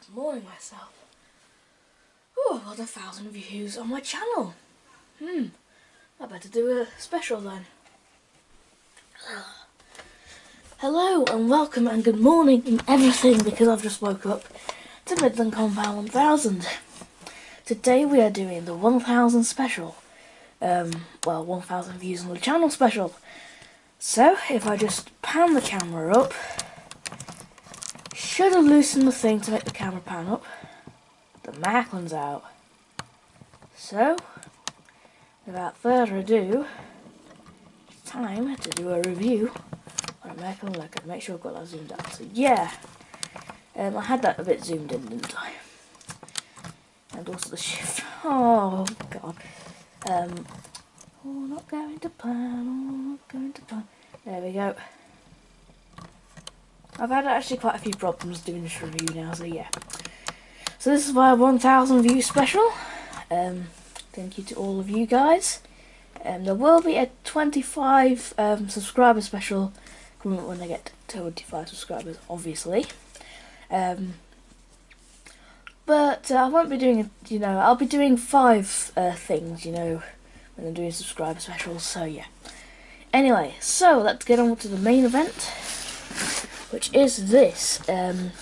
this morning myself. Oh, I've got 1,000 views on my channel. I better do a special then. Hello and welcome and good morning and everything, because I've just woke up, to Midland Compound 1000. Today we are doing the 1000 special. 1000 views on the channel special. So if I just pan the camera up, should have loosened the thing to make the camera pan up. The marklin's out. So without further ado, it's time to do a review on a marklin record. Make sure I've got that zoomed out. So yeah, I had that a bit zoomed in, didn't I? And also the shift. Oh god. Not going to plan. Not going to plan. There we go. I've had actually quite a few problems doing this review now, so yeah. So this is my 1000 view special. Thank you to all of you guys. There will be a 25 subscriber special coming up when I get to 25 subscribers, obviously. But I won't be doing, I'll be doing 5 things, when I'm doing subscriber specials, so yeah. Anyway, so let's get on to the main event, which is this. You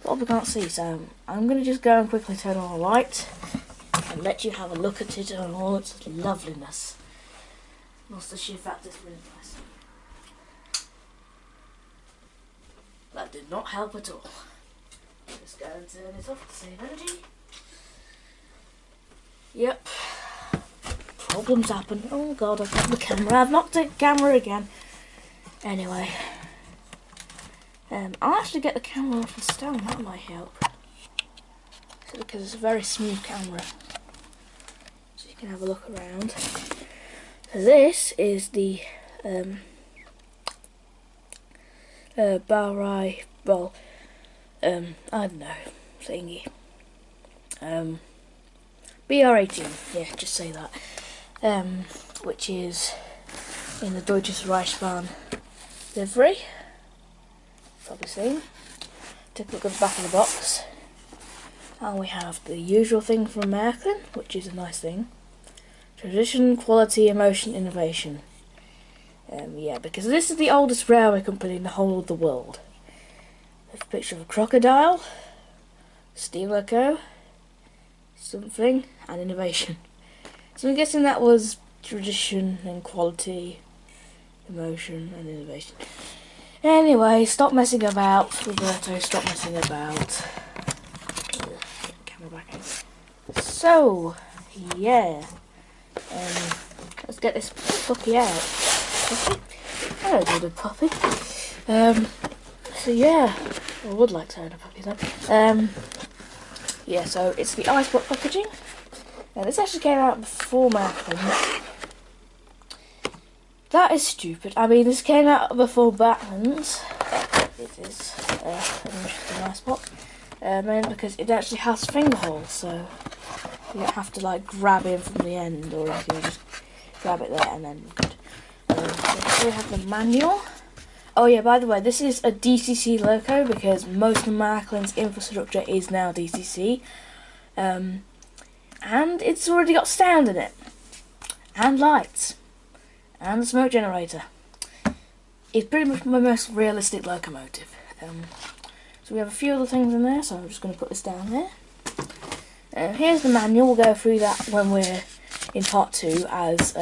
probably can't see, so I'm going to just go and quickly turn on the light and let you have a look at it and all its loveliness. Must the shift factor is really nice. That did not help at all. Just go and turn it off to save energy. Yep. Problems happen. Oh god, I've knocked the camera. I've knocked the camera again. Anyway. I'll actually get the camera off the stand, that might help. Because it's a very smooth camera. So you can have a look around. So this is the Balrai, well, I don't know, thingy. BR18, yeah, just say that. Which is in the Deutsches Reichsbahn livery. Probably seen. Take a look at the back of the box. And we have the usual thing from Marklin, which is a nice thing. Tradition, quality, emotion, innovation. Yeah, because this is the oldest railway company in the whole of the world. There's a picture of a crocodile, steam loco, something, and innovation. So I'm guessing that was tradition and quality, emotion and innovation. Anyway, stop messing about, Roberto, stop messing about. Camera back in. So, yeah. Let's get this puppy out. Puppy? I don't need a puppy. So yeah, I would like to own a puppy then. Yeah, so it's the ice block packaging. Now this actually came out before Marklin. That is stupid. I mean, this came out before Batman's. It is an interesting ice block. Mainly because it actually has finger holes, so you don't have to like grab in from the end, or you can just grab it there and then good. So we have the manual. Oh yeah, by the way, this is a DCC loco because most of Marklin's infrastructure is now DCC. And it's already got sound in it. And lights. And a smoke generator. It's pretty much my most realistic locomotive. So we have a few other things in there, so I'm just going to put this down there. Here's the manual. We'll go through that when we're in part 2, as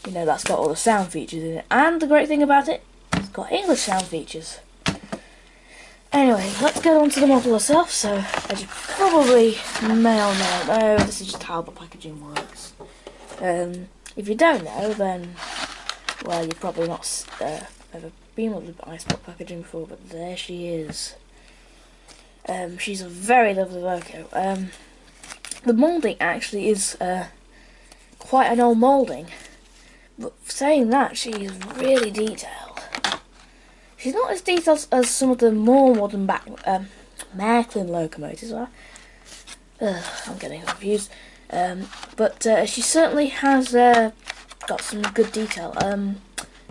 that's got all the sound features in it. And the great thing about it, it's got English sound features. Anyway, let's get on to the model itself. So, as you probably may or may not know, this is just how the packaging works. If you don't know, then, well, you've probably not ever been with the ice block packaging before, but there she is. She's a very lovely loco. The moulding actually is quite an old moulding, but saying that, she is really detailed. She's not as detailed as some of the more modern Marklin locomotives are. I'm getting confused. But she certainly has got some good detail. I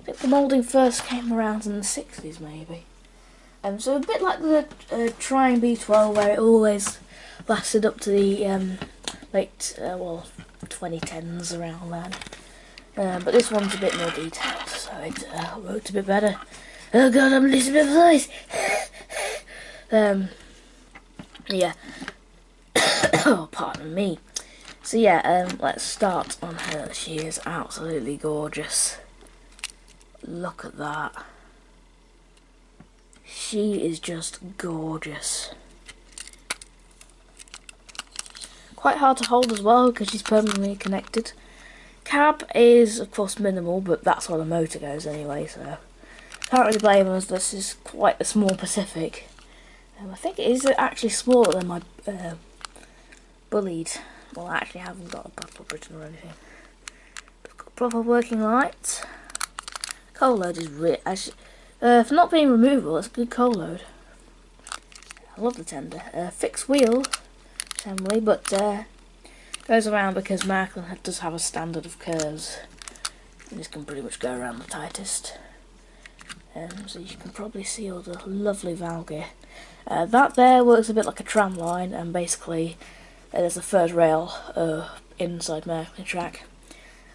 think the moulding first came around in the 60s, maybe. So a bit like the Trying B12, where it always lasted up to the late 2010s, around then. But this one's a bit more detailed, so it worked a bit better. Oh god, I'm losing my voice. Yeah. Oh, pardon me. So yeah, let's start on her. She is absolutely gorgeous. Look at that. She is just gorgeous. Quite hard to hold as well because she's permanently connected. Cab is of course minimal, but that's where the motor goes anyway, so can't really blame us. This is quite a small Pacific. I think it is actually smaller than my Bullied. Well, I actually haven't got a Battle Britain or anything. It's got proper working lights. Coal load is really, for not being removable, it's a good coal load. I love the tender. Fixed wheel assembly, but goes around because Marklin does have a standard of curves. And this can pretty much go around the tightest. So you can probably see all the lovely valve gear. That there works a bit like a tram line, and basically there's a third rail inside Marklin track.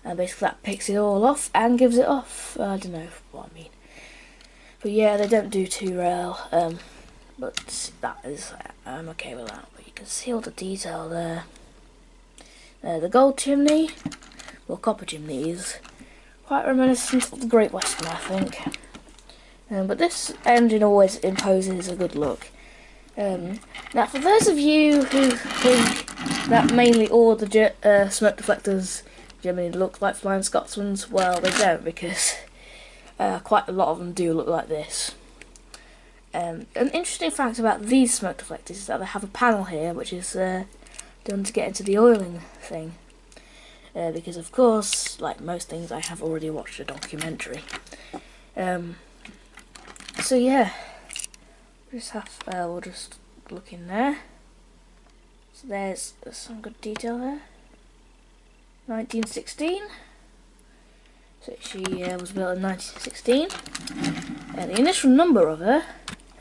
And basically that picks it all off and gives it off. I don't know what I mean. But yeah, they don't do two rail, but that is, I'm okay with that. But you can see all the detail there. The gold chimney, well, copper chimney, is quite reminiscent of the Great Western, I think. But this engine always imposes a good look. Now, for those of you who think that mainly all the smoke deflectors generally look like Flying Scotsman's, well, they don't, because quite a lot of them do look like this. An interesting fact about these smoke deflectors is that they have a panel here, which is done to get into the oiling thing. Because, of course, like most things, I have already watched a documentary. So yeah, we'll just look in there. So there's some good detail there. 1916. So she was built in 1916. The initial number of her,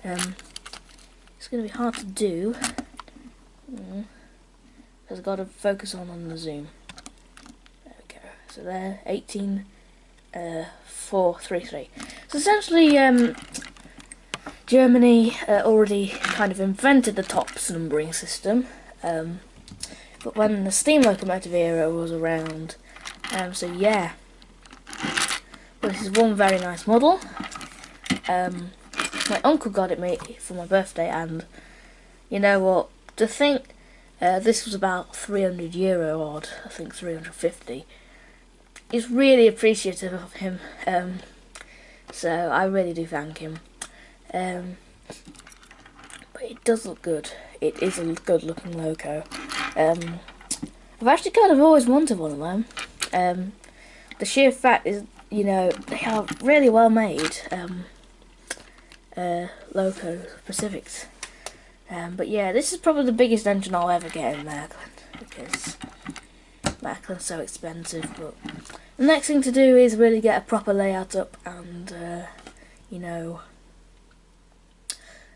it's going to be hard to do because I've got to focus on the zoom. There we go. So there, 18433. So essentially, Germany already kind of invented the TOPS numbering system, but when the steam locomotive era was around, so yeah. But this is one very nice model. My uncle got it me for my birthday, and you know what? To think this was about €300 odd, I think 350. Is really appreciative of him. So I really do thank him. But it does look good. It is a good looking loco. I've actually kind of always wanted one of them. The sheer fact is, you know, they are really well made loco Pacifics. But yeah, this is probably the biggest engine I'll ever get in Marklin, because Marklin's so expensive. But the next thing to do is really get a proper layout up and you know,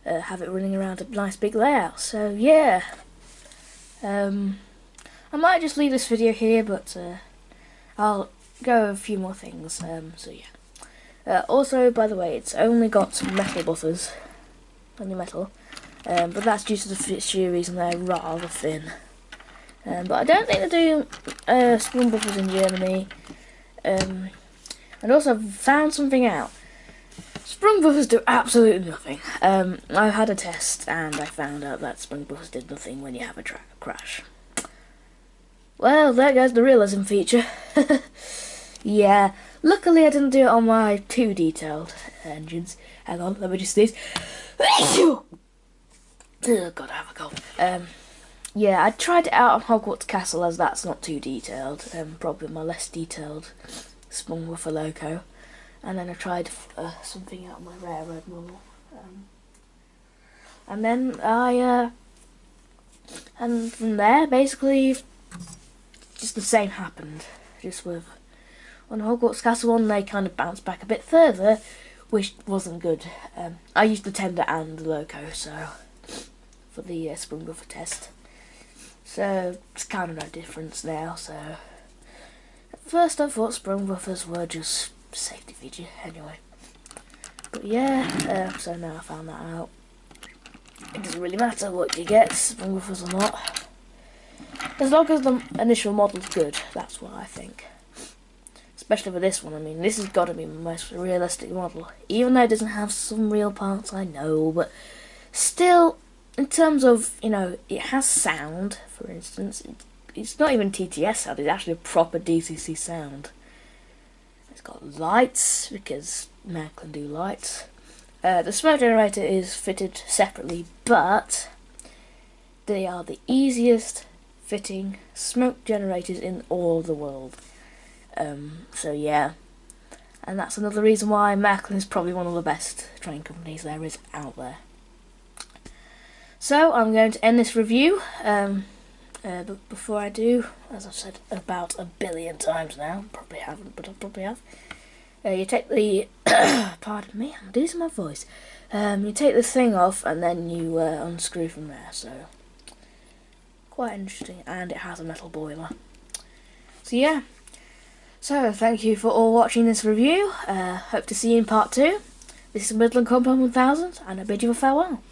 have it running around a nice big layout. So yeah, I might just leave this video here, but I'll go over a few more things. So yeah. Also, by the way, it's only got some metal buffers, only metal, but that's due to the sheer reason they're rather thin. But I don't think they do sprung buffers in Germany. And also I've found something out. Sprung buffers do absolutely nothing. I had a test and I found out that sprung buffers did nothing when you have a crash. Well, there goes the realism feature. Yeah, luckily I didn't do it on my too detailed engines. Hang on, let me just sneeze. Oh, God, I have a cold. Yeah, I tried it out on Hogwarts Castle, as that's not too detailed. Probably my less detailed sprung buffer loco. And then I tried something out on my railroad model. And then and from there, basically, just the same happened. Just with on Hogwarts Castle one, they kind of bounced back a bit further which wasn't good. I used the tender and the loco, so for the spring buffer test. So it's kind of no difference now. So at first I thought spring buffers were just a safety feature anyway. But yeah, so now I found that out. It doesn't really matter what you get, spring buffers or not. As long as the initial model's good, that's what I think. Especially for this one, I mean, this has got to be the most realistic model. Even though it doesn't have some real parts, I know, but still, in terms of, you know, it has sound, for instance. It's not even TTS sound, it's actually a proper DCC sound. It's got lights, because Marklin do lights. The smoke generator is fitted separately, but they are the easiest fitting smoke generators in all the world. So yeah, and that's another reason why Marklin is probably one of the best train companies there is out there. So I'm going to end this review, but before I do, as I've said about 1 billion times now, probably haven't, but I probably have, you take the, pardon me, I'm losing my voice, you take the thing off and then you unscrew from there, so quite interesting, and it has a metal boiler. So yeah. So, thank you for all watching this review. Hope to see you in part 2. This is Midland Compound 1000, and I bid you a farewell.